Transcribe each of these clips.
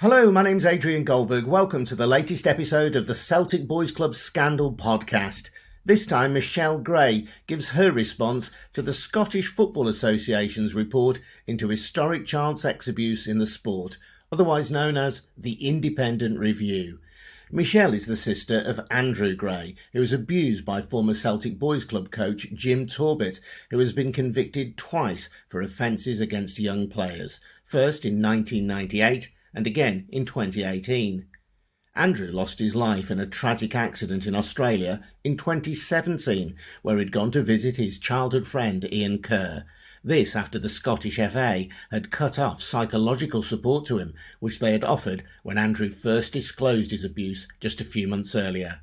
Hello, my name's Adrian Goldberg. Welcome to the latest episode of the Celtic Boys Club Scandal podcast. This time, Michelle Gray gives her response to the Scottish Football Association's report into historic child sex abuse in the sport, otherwise known as the Independent Review. Michelle is the sister of Andrew Gray, who was abused by former Celtic Boys Club coach Jim Torbett, who has been convicted twice for offences against young players, first in 1998 and again in 2018. Andrew lost his life in a tragic accident in Australia in 2017, where he'd gone to visit his childhood friend Ian Kerr. This after the Scottish FA had cut off psychological support to him, which they had offered when Andrew first disclosed his abuse just a few months earlier.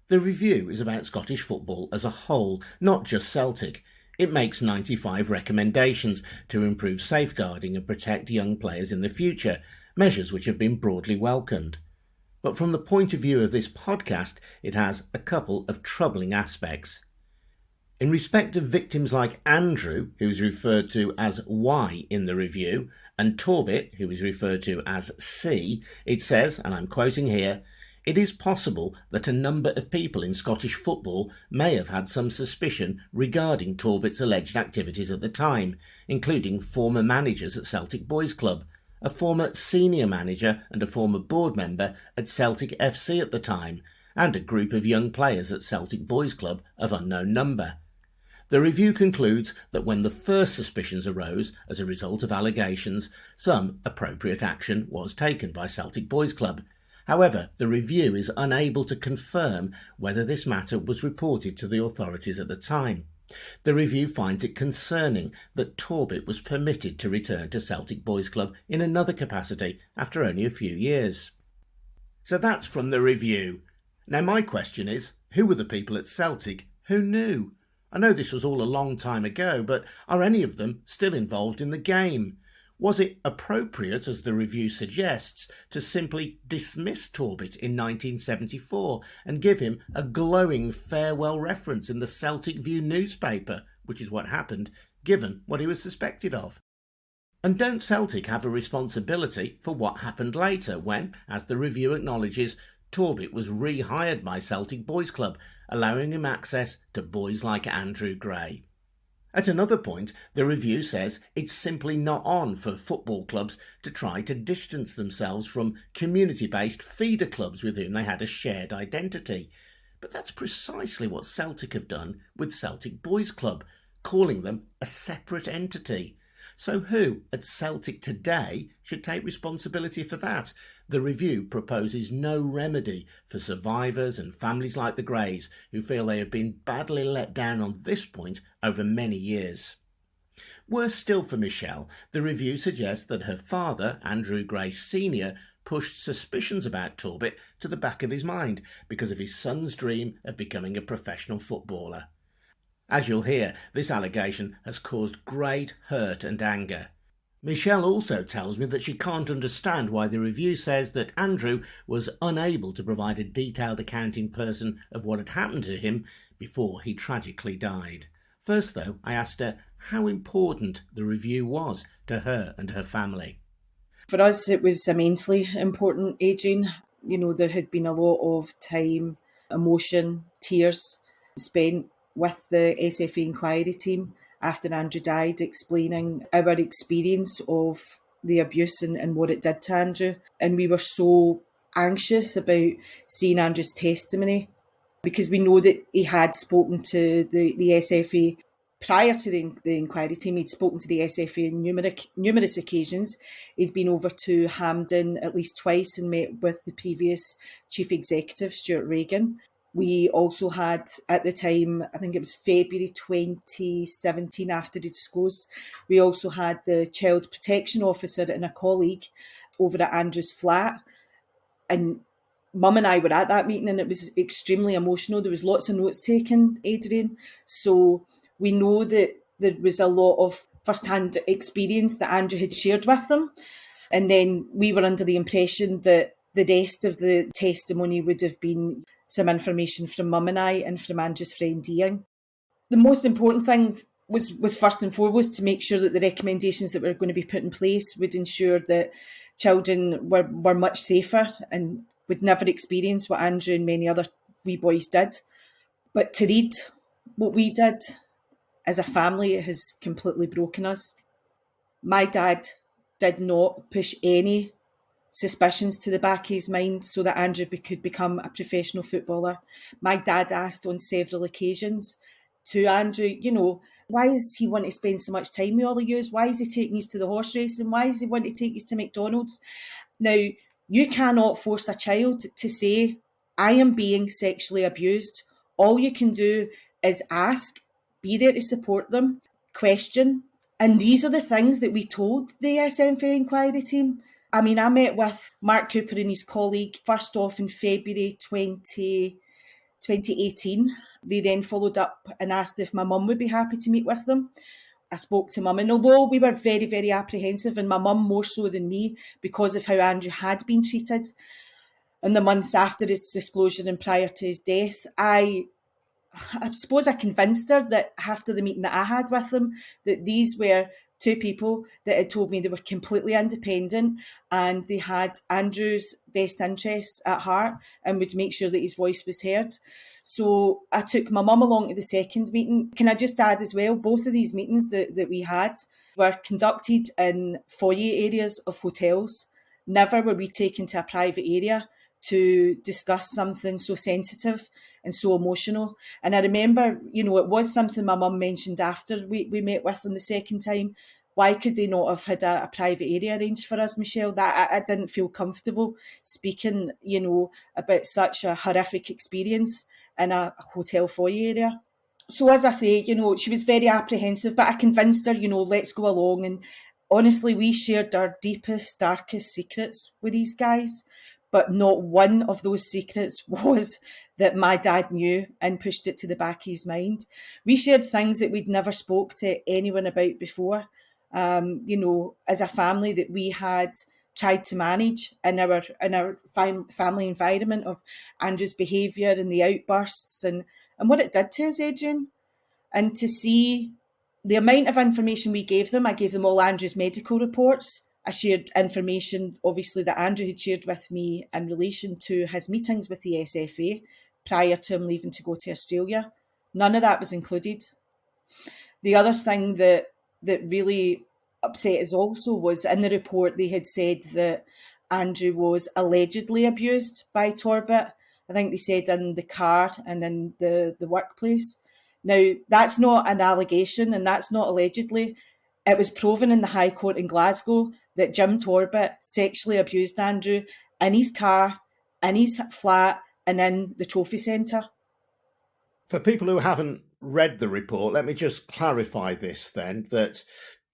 The review is about Scottish football as a whole, not just Celtic. It makes 95 recommendations to improve safeguarding and protect young players in the future, measures which have been broadly welcomed. But from the point of view of this podcast, it has a couple of troubling aspects. In respect of victims like Andrew, who is referred to as Y in the review, and Torbett, who is referred to as C, it says, and I'm quoting here, "It is possible that a number of people in Scottish football may have had some suspicion regarding Torbett's alleged activities at the time, including former managers at Celtic Boys Club, a former senior manager and a former board member at Celtic FC at the time, and a group of young players at Celtic Boys Club of unknown number." The review concludes that when the first suspicions arose as a result of allegations, some appropriate action was taken by Celtic Boys Club. However, the review is unable to confirm whether this matter was reported to the authorities at the time. The review finds it concerning that Torbett was permitted to return to Celtic Boys Club in another capacity after only a few years. So that's from the review. Now my question is, who were the people at Celtic who knew? I know this was all a long time ago, but are any of them still involved in the game? Was it appropriate, as the review suggests, to simply dismiss Torbett in 1974 and give him a glowing farewell reference in the Celtic View newspaper, which is what happened, given what he was suspected of? And don't Celtic have a responsibility for what happened later when, as the review acknowledges, Torbett was rehired by Celtic Boys Club, allowing him access to boys like Andrew Gray? At another point, the review says it's simply not on for football clubs to try to distance themselves from community-based feeder clubs with whom they had a shared identity. But that's precisely what Celtic have done with Celtic Boys Club, calling them a separate entity. So who at Celtic today should take responsibility for that? The review proposes no remedy for survivors and families like the Greys who feel they have been badly let down on this point over many years. Worse still for Michelle, the review suggests that her father, Andrew Gray Sr., pushed suspicions about Torbett to the back of his mind because of his son's dream of becoming a professional footballer. As you'll hear, this allegation has caused great hurt and anger. Michelle also tells me that she can't understand why the review says that Andrew was unable to provide a detailed account in person of what had happened to him before he tragically died. First, though, I asked her how important the review was to her and her family. For us, it was immensely important, Adrian. There had been a lot of time, emotion, tears spent with the SFA inquiry team after Andrew died, explaining our experience of the abuse and what it did to Andrew. And we were so anxious about seeing Andrew's testimony because we know that he had spoken to the SFA prior to the inquiry team. He'd spoken to the SFA on numerous occasions. He'd been over to Hampden at least twice and met with the previous chief executive, Stuart Regan. We also had, at the time, I think it was February 2017, after he disclosed, we also had the child protection officer and a colleague over at Andrew's flat. And Mum and I were at that meeting and it was extremely emotional. There was lots of notes taken, Adrian. So we know that there was a lot of first-hand experience that Andrew had shared with them. And then we were under the impression that the rest of the testimony would have been some information from Mum and I and from Andrew's friend Ian. The most important thing was first and foremost to make sure that the recommendations that were going to be put in place would ensure that children were much safer and would never experience what Andrew and many other wee boys did. But to read what we did as a family, it has completely broken us. My dad did not push any suspicions to the back of his mind so that Andrew could become a professional footballer. My dad asked on several occasions to Andrew, why does he want to spend so much time with all of you? Why is he taking us to the horse racing? Why does he want to take us to McDonald's? Now, you cannot force a child to say, I am being sexually abused. All you can do is ask, be there to support them, question. And these are the things that we told the SFA inquiry team. I mean, I met with Mark Cooper and his colleague first off in February 2018. They then followed up and asked if my mum would be happy to meet with them. I spoke to mum, and although we were very, very apprehensive, and my mum more so than me because of how Andrew had been treated in the months after his disclosure and prior to his death, I suppose I convinced her that after the meeting that I had with them, that these were two people that had told me they were completely independent and they had Andrew's best interests at heart and would make sure that his voice was heard. So I took my mum along to the second meeting. Can I just add as well, both of these meetings that we had were conducted in foyer areas of hotels. Never were we taken to a private area to discuss something so sensitive and so emotional. And I remember, it was something my mum mentioned after we met with them the second time. Why could they not have had a private area arranged for us, Michelle? That I didn't feel comfortable speaking, about such a horrific experience in a hotel foyer area. So as I say, she was very apprehensive, but I convinced her, let's go along. And honestly, we shared our deepest, darkest secrets with these guys. But not one of those secrets was that my dad knew and pushed it to the back of his mind. We shared things that we'd never spoke to anyone about before. As a family that we had tried to manage in our family environment of Andrew's behaviour and the outbursts and what it did to us, Adrian. And to see the amount of information we gave them, I gave them all Andrew's medical reports. I shared information, obviously, that Andrew had shared with me in relation to his meetings with the SFA prior to him leaving to go to Australia. None of that was included. The other thing that really upset us also was in the report they had said that Andrew was allegedly abused by Torbit. I think they said in the car and in the workplace. Now, that's not an allegation and that's not allegedly. It was proven in the High Court in Glasgow that Jim Torbit sexually abused Andrew in his car, in his flat, and in the trophy centre. For people who haven't read the report, let me just clarify this then, that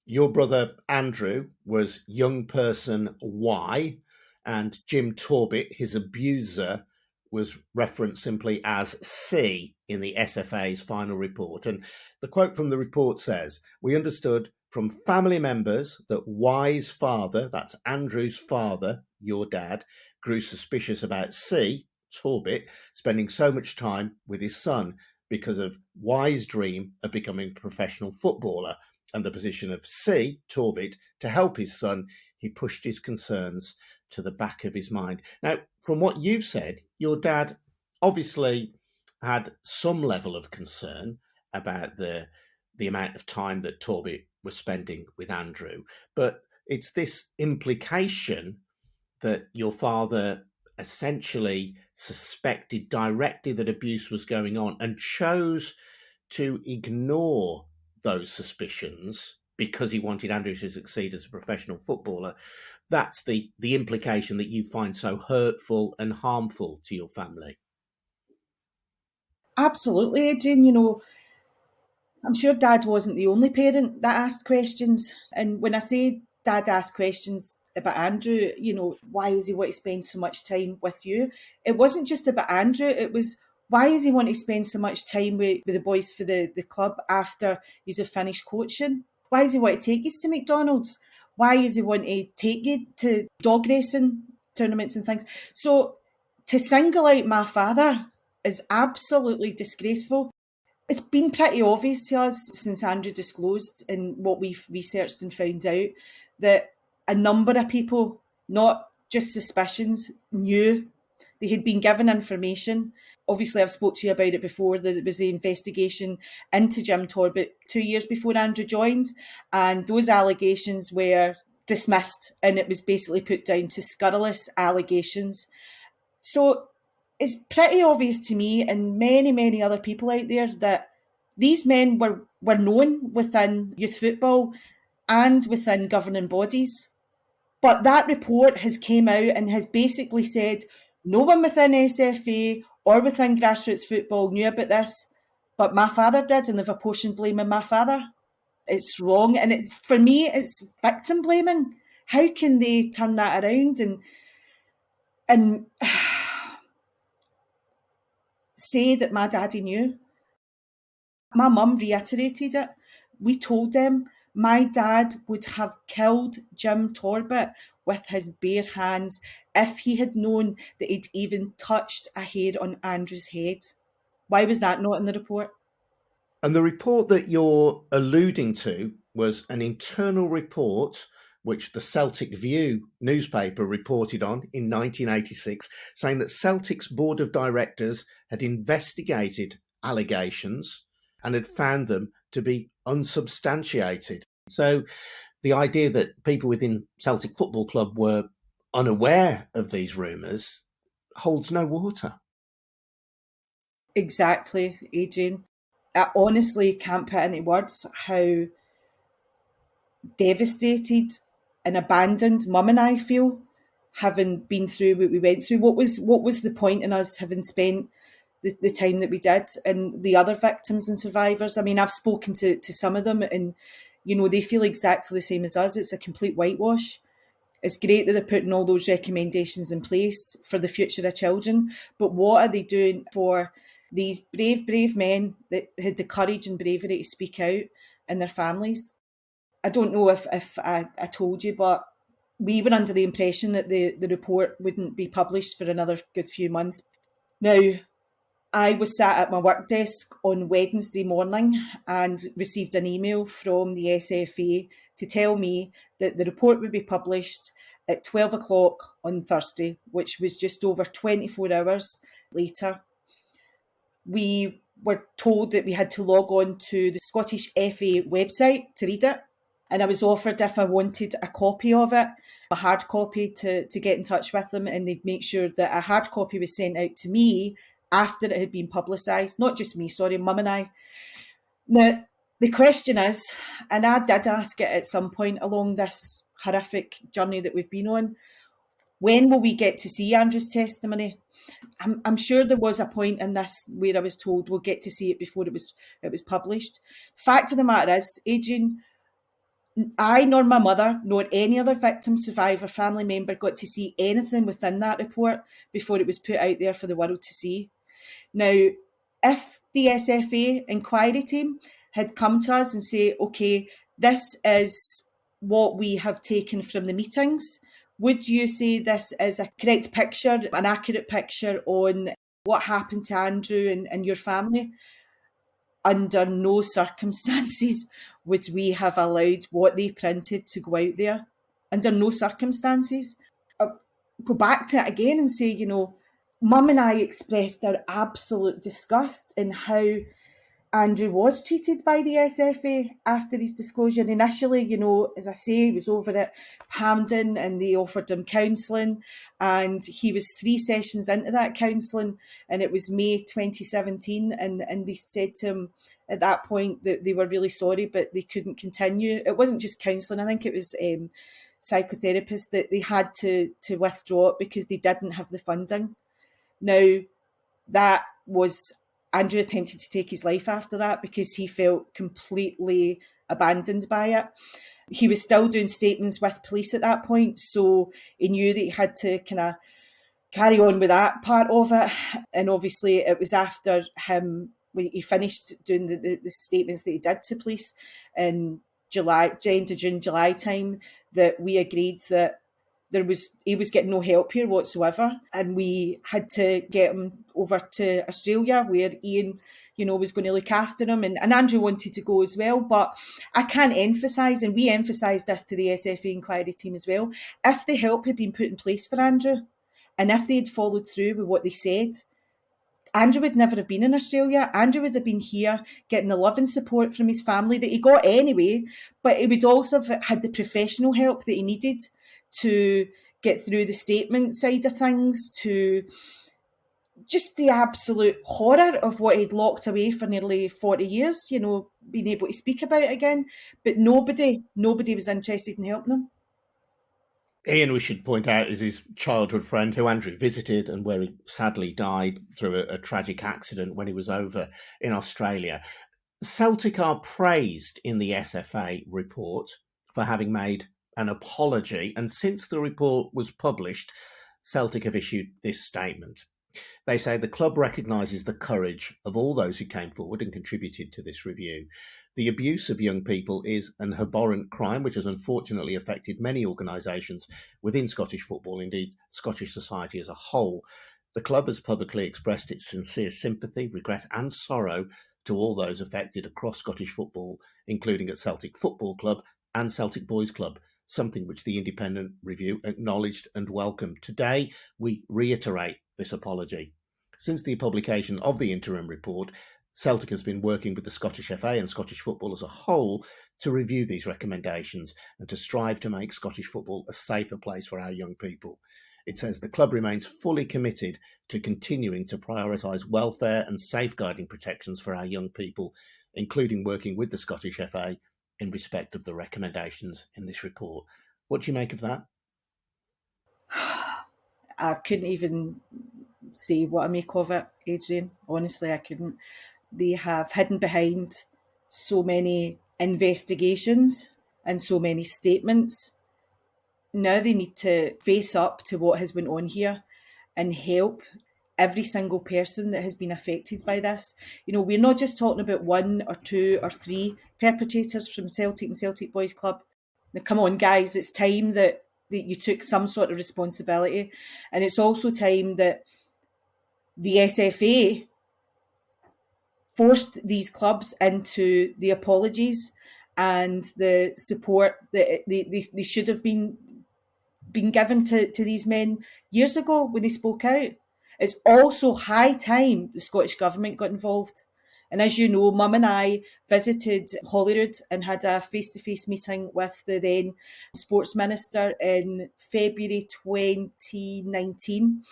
your brother Andrew was young person Y and Jim Torbit, his abuser, was referenced simply as C in the SFA's final report. And the quote from the report says, "We understood from family members that Y's father, that's Andrew's father, your dad, grew suspicious about C, Torbit, spending so much time with his son because of Y's dream of becoming a professional footballer and the position of C, Torbit, to help his son. He pushed his concerns to the back of his mind." Now, from what you've said, your dad obviously had some level of concern about the amount of time that Torbit was spending with Andrew, but it's this implication that your father essentially suspected directly that abuse was going on and chose to ignore those suspicions because he wanted Andrew to succeed as a professional footballer. That's the implication that you find so hurtful and harmful to your family. Absolutely, Adrian. I'm sure Dad wasn't the only parent that asked questions. And when I say Dad asked questions about Andrew, why does he want to spend so much time with you? It wasn't just about Andrew. It was, why does he want to spend so much time with the boys for the club after he's finished coaching? Why does he want to take you to McDonald's? Why does he want to take you to dog racing tournaments and things? So to single out my father is absolutely disgraceful. It's been pretty obvious to us since Andrew disclosed and what we've researched and found out that a number of people not just suspicions, knew. They had been given information. Obviously, I've spoke to you about it before. There was the investigation into Jim Torbett 2 years before Andrew joined, and those allegations were dismissed, and it was basically put down to scurrilous allegations. So it's pretty obvious to me and many, many other people out there that these men were known within youth football and within governing bodies. But that report has came out and has basically said no one within SFA or within grassroots football knew about this, but my father did, and they've apportioned blame on my father. It's wrong, and for me, it's victim blaming. How can they turn that around and say that my daddy knew? My mum reiterated it. We told them my dad would have killed Jim Torbett with his bare hands if he had known that he'd even touched a hair on Andrew's head. Why was that not in the report? And the report that you're alluding to was an internal report which the Celtic View newspaper reported on in 1986, saying that Celtic's board of directors had investigated allegations and had found them to be unsubstantiated. So the idea that people within Celtic Football Club were unaware of these rumours holds no water. Exactly, Adrian. I honestly can't put into words how devastated and abandoned Mum and I feel, having been through what we went through. What was the point in us having spent the time that we did, and the other victims and survivors? I mean, I've spoken to some of them, and they feel exactly the same as us. It's a complete whitewash. It's great that they're putting all those recommendations in place for the future of children, but what are they doing for these brave men that had the courage and bravery to speak out, and their families? I don't know if I told you, but we were under the impression that the report wouldn't be published for another good few months. Now, I was sat at my work desk on Wednesday morning and received an email from the SFA to tell me that the report would be published at 12 o'clock on Thursday, which was just over 24 hours later. We were told that we had to log on to the Scottish FA website to read it, and I was offered if I wanted a copy of it, a hard copy, to get in touch with them, and they'd make sure that a hard copy was sent out to me after it had been publicised. Not just me, sorry, Mum and I. Now, the question is, and I did ask it at some point along this horrific journey that we've been on, when will we get to see Andrew's testimony? I'm sure there was a point in this where I was told we'll get to see it before it was published. Fact of the matter is, Adrian, I nor my mother nor any other victim, survivor, family member got to see anything within that report before it was put out there for the world to see. Now, if the SFA inquiry team had come to us and say, okay, this is what we have taken from the meetings, would you say this is a correct picture, an accurate picture on what happened to Andrew and your family? Under no circumstances would we have allowed what they printed to go out there. Under no circumstances. I'll go back to it again and say, Mum and I expressed our absolute disgust in how Andrew was treated by the SFA after his disclosure. Initially, as I say, he was over at Hampden and they offered him counselling, and he was 3 sessions into that counselling, and it was May 2017, and they said to him at that point that they were really sorry, but they couldn't continue. It wasn't just counselling, I think it was psychotherapists that they had to withdraw it because they didn't have the funding. Now, that was Andrew attempted to take his life after that because he felt completely abandoned by it. He was still doing statements with police at that point, so he knew that he had to kind of carry on with that part of it. And obviously it was after when he finished doing the statements that he did to police in end of June, July time, that we agreed that he was getting no help here whatsoever, and we had to get him over to Australia, where Ian was going to look after him. And Andrew wanted to go as well. But I can't emphasise, and we emphasised this to the SFA inquiry team as well, if the help had been put in place for Andrew, and if they had followed through with what they said, Andrew would never have been in Australia. Andrew would have been here getting the love and support from his family that he got anyway, but he would also have had the professional help that he needed to get through the statement side of things, to just the absolute horror of what he'd locked away for nearly 40 years, being able to speak about it again. But nobody was interested in helping him. Ian, we should point out, is his childhood friend who Andrew visited and where he sadly died through a tragic accident when he was over in Australia. Celtic are praised in the SFA report for having made an apology, and since the report was published, Celtic have issued this statement. They say the club recognises the courage of all those who came forward and contributed to this review. The abuse of young people is an abhorrent crime which has unfortunately affected many organisations within Scottish football, indeed Scottish society as a whole. The club has publicly expressed its sincere sympathy, regret and sorrow to all those affected across Scottish football, including at Celtic Football Club and Celtic Boys Club, something which the independent review acknowledged and welcomed. Today, we reiterate this apology. Since the publication of the interim report, Celtic has been working with the Scottish FA and Scottish football as a whole to review these recommendations and to strive to make Scottish football a safer place for our young people. It says the club remains fully committed to continuing to prioritise welfare and safeguarding protections for our young people, including working with the Scottish FA in respect of the recommendations in this report. What do you make of that? I couldn't even say what I make of it, Adrian. Honestly, I couldn't. They have hidden behind so many investigations and so many statements. Now they need to face up to what has went on here and help every single person that has been affected by this. We're not just talking about one or two or three perpetrators from Celtic and Celtic Boys Club. Now, come on, guys, it's time that you took some sort of responsibility. And it's also time that the SFA forced these clubs into the apologies and the support that they should have been given to these men years ago when they spoke out. It's also high time the Scottish Government got involved. And as you know, Mum and I visited Holyrood and had a face-to-face meeting with the then Sports Minister in February 2019.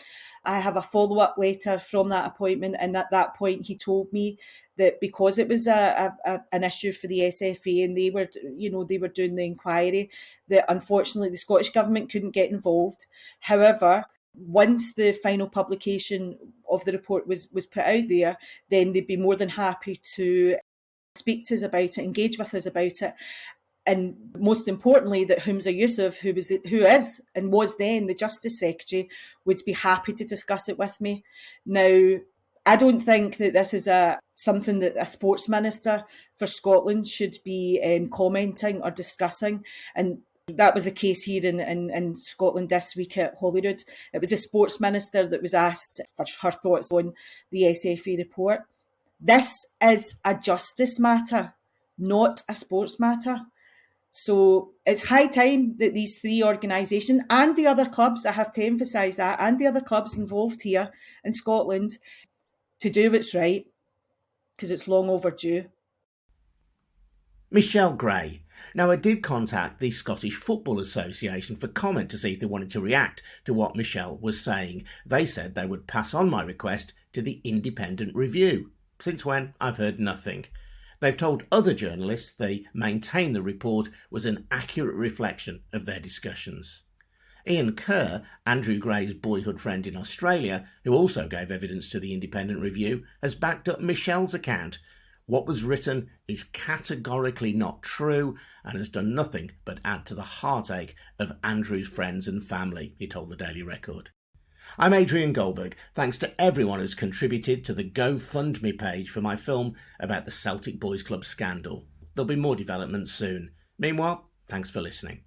I have a follow-up letter from that appointment, and at that point he told me that because it was an issue for the SFA and they were doing the inquiry, that unfortunately the Scottish Government couldn't get involved. However, once the final publication of the report was put out there, then they'd be more than happy to speak to us about it, engage with us about it. And most importantly, that Humza Yousaf, who is and was then the Justice Secretary, would be happy to discuss it with me. Now, I don't think that this is something that a sports minister for Scotland should be commenting or discussing. And that was the case here in Scotland this week at Holyrood. It was a sports minister that was asked for her thoughts on the SFA report. This is a justice matter, not a sports matter. So it's high time that these three organisations and the other clubs, I have to emphasise that, and the other clubs involved here in Scotland, to do what's right, because it's long overdue. Michelle Gray. Now, I did contact the Scottish Football Association for comment to see if they wanted to react to what Michelle was saying. They said they would pass on my request to the independent review. Since when, I've heard nothing. They've told other journalists they maintain the report was an accurate reflection of their discussions. Ian Kerr, Andrew Gray's boyhood friend in Australia, who also gave evidence to the independent review, has backed up Michelle's account. What was written is categorically not true and has done nothing but add to the heartache of Andrew's friends and family, he told the Daily Record. I'm Adrian Goldberg. Thanks to everyone who's contributed to the GoFundMe page for my film about the Celtic Boys Club scandal. There'll be more developments soon. Meanwhile, thanks for listening.